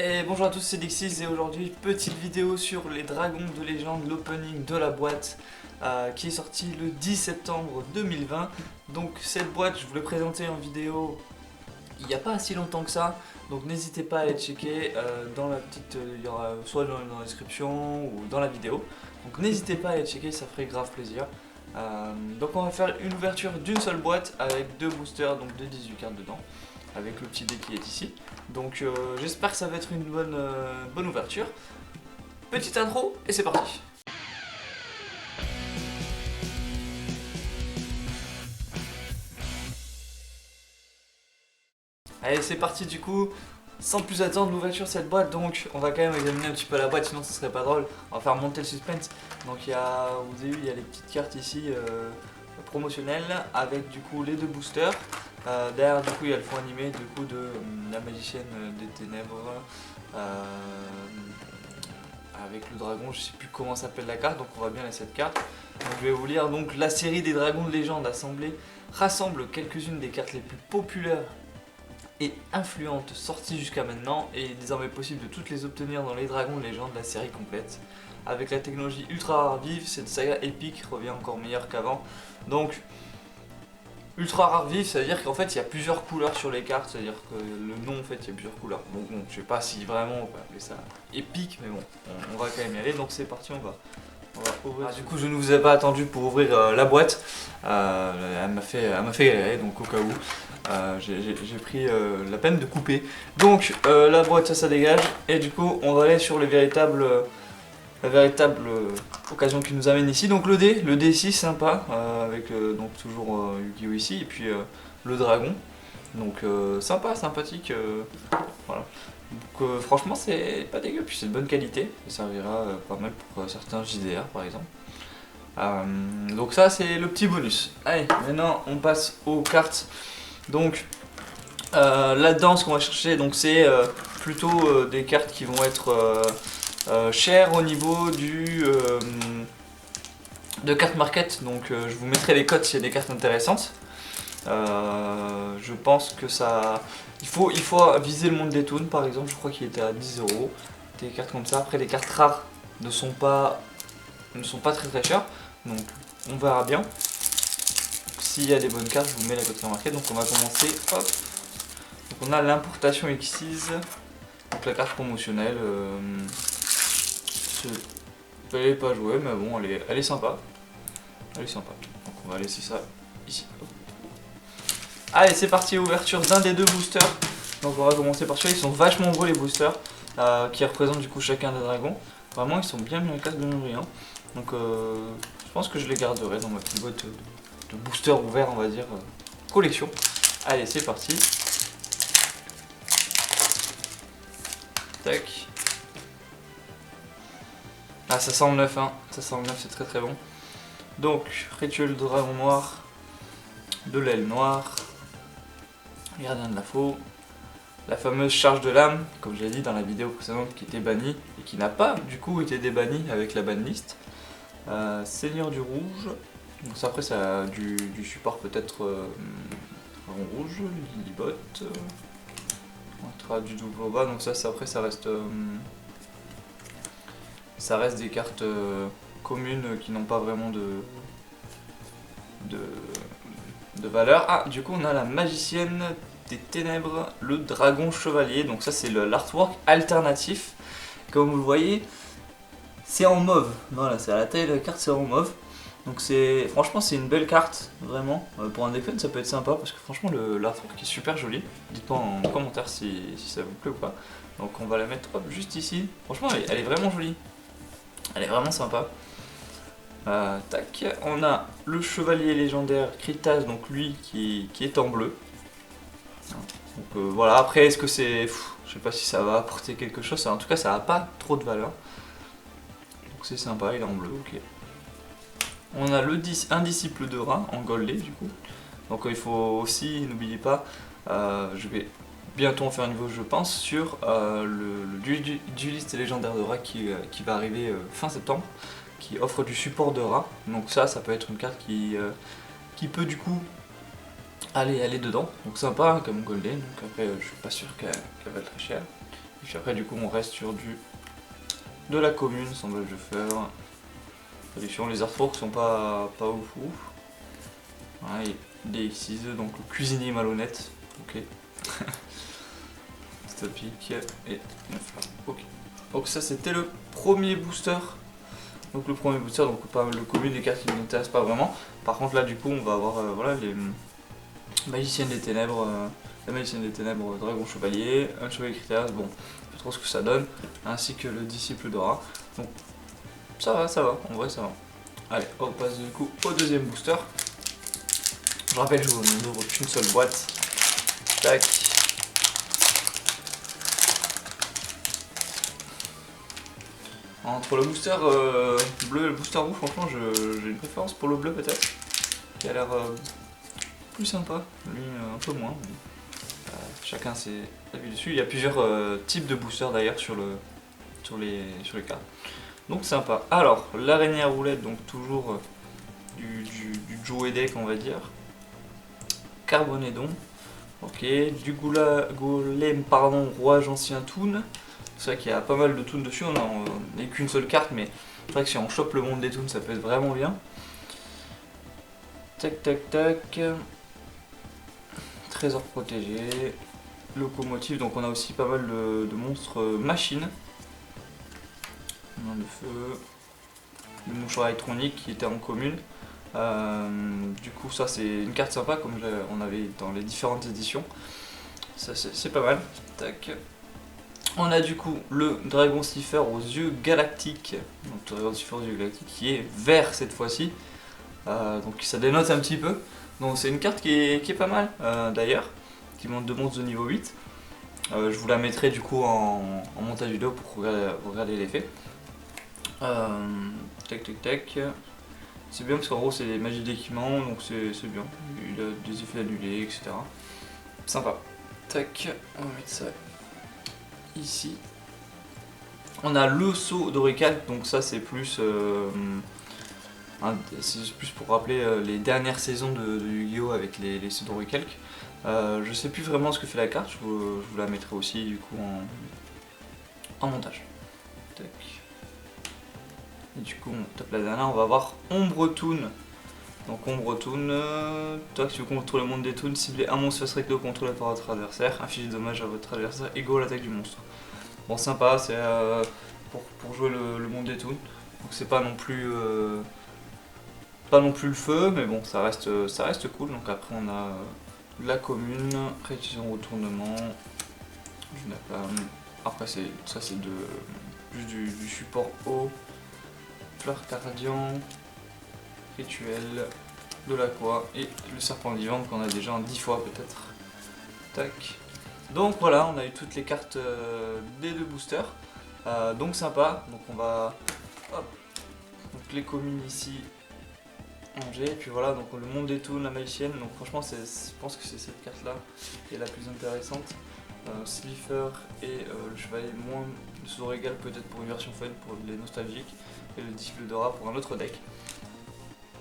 Et bonjour à tous, c'est Dixis et aujourd'hui petite vidéo sur les dragons de légende, l'opening de la boîte qui est sorti le 10 septembre 2020. Donc cette boîte je vous l'ai présentée en vidéo il n'y a pas si longtemps que ça, donc n'hésitez pas à aller checker dans la petite, il y aura soit dans la description ou dans la vidéo. Donc n'hésitez pas à aller checker, ça ferait grave plaisir. Donc on va faire une ouverture d'une seule boîte avec deux boosters, donc de 18 cartes dedans, avec le petit dé qui est ici. Donc j'espère que ça va être une bonne ouverture. Petite intro et c'est parti. Allez c'est parti du coup, sans plus attendre l'ouverture de cette boîte, donc on va quand même examiner un petit peu la boîte sinon ce serait pas drôle, on va faire monter le suspense. Donc il y a, vous avez vu, il y a les petites cartes ici promotionnelles avec du coup les deux boosters. Derrière du coup il y a le fond animé du coup de la magicienne des ténèbres avec le dragon, je sais plus comment s'appelle la carte, donc on va bien laisser cette carte. Donc je vais vous lire donc la série des dragons de légende assemblée rassemble quelques-unes des cartes les plus populaires et influentes sorties jusqu'à maintenant et il est désormais possible de toutes les obtenir dans les dragons de légende, la série complète. Avec la technologie ultra rare vive, cette saga épique revient encore meilleure qu'avant. Donc ultra rare vive, ça veut dire qu'en fait il y a plusieurs couleurs sur les cartes, c'est à dire que le nom en fait il y a plusieurs couleurs. Donc bon, je sais pas si vraiment on peut appeler ça épique, mais bon, on va quand même y aller, donc c'est parti, on va ouvrir. Du coup je ne vous ai pas attendu pour ouvrir la boîte, elle m'a fait galérer, donc au cas où j'ai pris la peine de couper. Donc la boîte ça dégage, et du coup on va aller sur les la véritable occasion qui nous amène ici. Donc le D6 sympa, avec donc toujours Yu-Gi-Oh ici, et puis le dragon. Donc sympa, sympathique, voilà. Donc franchement c'est pas dégueu, puis c'est de bonne qualité, ça servira pas mal pour certains JDR par exemple. Donc ça c'est le petit bonus. Allez, maintenant on passe aux cartes. Donc là-dedans ce qu'on va chercher, donc c'est plutôt des cartes qui vont être chères au niveau de carte market. Donc je vous mettrai les codes s'il y a des cartes intéressantes. Je pense que ça... Il faut viser le monde des toons par exemple, je crois qu'il était à 10 euros. Des cartes comme ça. Après les cartes rares ne sont pas très chères. Donc on verra bien. S'il y a des bonnes cartes, je vous mets la cote market. Donc on va commencer. Hop. Donc on a l'importation X6. Donc la carte promotionnelle. Elle est pas jouée, mais bon, elle est sympa. Elle est sympa. Donc on va laisser ça ici. Allez, c'est parti, ouverture d'un des deux boosters. Donc on va commencer par celui-là. Ils sont vachement beaux les boosters, qui représentent du coup chacun des dragons. Vraiment, ils sont bien classe, bien brillants. Donc je pense que je les garderai dans ma petite boîte de boosters ouverts, on va dire, collection. Allez, c'est parti. Tac. Ah, ça sent le neuf, hein. Ça sent le neuf, c'est très très bon. Donc, rituel de dragon noir, de l'aile noire, gardien de la faux, la fameuse charge de l'âme, comme je l'ai dit dans la vidéo précédente, qui était bannie et qui n'a pas du coup été débannie avec la banlist. Seigneur du rouge, donc ça après ça a du support peut-être dragon rouge, Lilibot, on a du double au bas, donc ça après ça reste des cartes communes qui n'ont pas vraiment de valeur. Ah, du coup on a la magicienne des ténèbres, le dragon chevalier, donc ça c'est l'artwork alternatif. Comme vous le voyez, c'est en mauve, voilà, c'est à la taille de la carte, c'est en mauve. Donc franchement c'est une belle carte, vraiment. Pour un deck fun ça peut être sympa, parce que franchement l'artwork est super joli. Dites-moi en commentaire si ça vous plaît ou pas. Donc on va la mettre hop, juste ici. Franchement elle est vraiment jolie. Elle est vraiment sympa. Tac, on a le chevalier légendaire Kritas, donc lui qui est en bleu. Donc voilà, après est-ce que c'est... Je sais pas si ça va apporter quelque chose, en tout cas ça n'a pas trop de valeur. Donc c'est sympa, il est en bleu, ok. On a un disciple de rat en goldé du coup. Donc il faut aussi, n'oubliez pas, je vais bientôt en faire un niveau je pense, sur le dueliste légendaire de rat qui va arriver fin septembre, qui offre du support de rat. Donc ça peut être une carte qui peut du coup aller dedans. Donc sympa hein, comme golden, donc après je suis pas sûr qu'elle va être très chère. Et puis après du coup on reste sur de la commune, assemblage de fer. Traduction, les artworks sont pas ouf. Voilà, et DX6, donc le cuisinier malhonnête. Ok. Topic et ok. Donc ça c'était le premier booster. Donc le premier booster, donc pas le commune, les cartes qui ne nous intéressent pas vraiment. Par contre là du coup on va avoir voilà les magiciennes des ténèbres, la magicienne des ténèbres, dragon chevalier, un chevalier critère, bon, pas trop ce que ça donne, ainsi que le disciple d'aura. Donc ça va, en vrai ça va. Allez, on passe du coup au deuxième booster. Je rappelle, je vous ouvre qu'une seule boîte. Tac. Entre le booster bleu et le booster rouge, franchement, j'ai une préférence pour le bleu peut-être, qui a l'air plus sympa, lui un peu moins. Chacun ses avis dessus. Il y a plusieurs types de boosters d'ailleurs sur les cartes. Donc sympa. Alors, l'araignée à roulette, donc toujours du Joe deck on va dire. Carbonédon. Ok, du golem, pardon, rouage ancien toon. C'est vrai qu'il y a pas mal de toons dessus, on n'a qu'une seule carte, mais c'est vrai que si on chope le monde des toons, ça peut être vraiment bien. Tac tac tac. Trésor protégé. Locomotive, donc on a aussi pas mal de monstres machines. On a le feu. Le mouchoir électronique qui était en commune. Du coup ça c'est une carte sympa comme on avait dans les différentes éditions. Ça c'est pas mal. Tac. On a du coup le Dragon Sniffer aux yeux galactiques. Donc le Dragon Sniffer aux yeux galactiques qui est vert cette fois-ci. Donc ça dénote un petit peu. Donc c'est une carte qui est pas mal d'ailleurs. Qui monte de monstres de niveau 8. Je vous la mettrai du coup en montage vidéo pour regarder l'effet. Tac tac tac. C'est bien parce qu'en gros c'est des magies d'équipement, donc c'est bien. Il a des effets annulés, etc. Sympa. Tac, on va mettre ça ici. On a le saut d'Orical, donc ça c'est plus pour rappeler les dernières saisons de Yu-Gi-Oh! Avec les sauts d'Oricalc. Je sais plus vraiment ce que fait la carte, je vous la mettrai aussi du coup en montage. Tac. Et du coup on tape la dernière, on va avoir Ombre Toon. Donc Ombre Toon, si vous contrôlez le monde des toons, ciblez un monstre face recto contrôlé par votre adversaire, infligez des dommages à votre adversaire égaux à l'attaque du monstre. Bon sympa, c'est pour jouer le monde des toons. Donc c'est pas non plus le feu, mais bon ça reste cool. Donc après on a la commune, réutilisation retournement, du napalm. Après ça c'est plus du support eau, fleur cardian, rituel, de l'aqua et le serpent vivant qu'on a déjà en 10 fois peut-être. Tac. Donc voilà, on a eu toutes les cartes des deux boosters. Donc sympa. Donc on va. Hop. Donc les communes ici. Manger. Et puis voilà, donc le monde des toons, la magicienne. Donc franchement, je pense que c'est cette carte là qui est la plus intéressante. Slifer et le chevalier moins de sous régal peut-être pour une version fun pour les nostalgiques. Et le disciple d'aura pour un autre deck.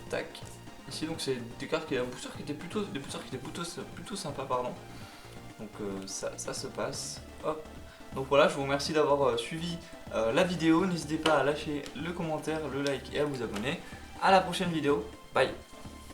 Tac. Ici donc c'est des cartes qui étaient plutôt sympas pardon. Donc ça se passe. Hop. Donc voilà, je vous remercie d'avoir suivi la vidéo. N'hésitez pas à lâcher le commentaire, le like et à vous abonner. À la prochaine vidéo. Bye.